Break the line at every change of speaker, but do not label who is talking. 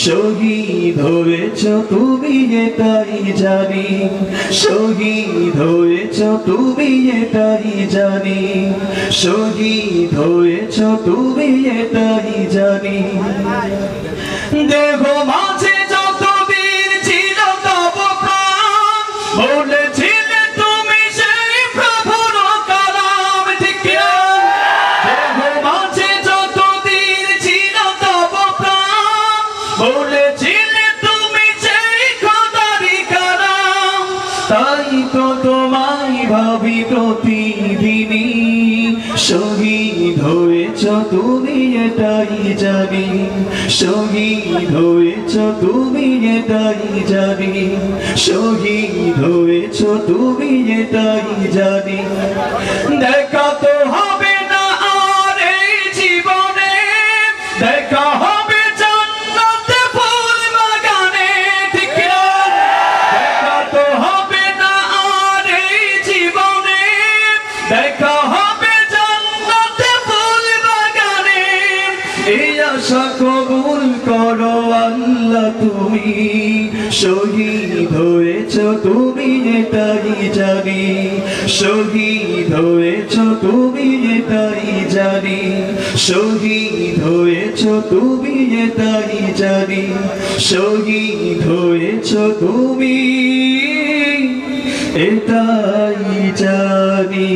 শহীদ হয়েছ তুমি এটাই জানি, শহীদ হয়েছ তুমি এটাই জানি, শহীদ হয়েছ তুমি এটাই জানি। দেহ মাঝে যতদিন ছিল তব প্রাণ, বলেছিলে তুমি সেই প্রভুর কালাম, ঠিক কিনা? দেহ মাঝে যতদিন ছিল তব প্রাণ, বলেছিলে তুমি সেই খোদারই কালাম। তাই তো তোমায় ভাবি প্রতিদিনই, শহীদ হয়েছ তুমি এটাই জানি, শহীদ হয়েছ তুমি এটাই জানি, শহীদ হয়েছ তুমি এটাই জানি। দেখা তো হবে না আর এই জীবনে, দেখা হবে জান্নাতে ফুল বাগানে, ঠিক কিনা? দেখা তো হবে না আর এই জীবনে, দেখা হবে জান্নাতে ফুল বাগানে। এই আশা কবুল করো আল্লাহ তুমি, শহীদ হয়েছ তুমি এটাই জানি, শহীদ হয়েছ তুমি এটাই জানি, শহীদ হয়েছ তুমি এটাই জানি, শহীদ হয়েছ তুমি এটাই জানি।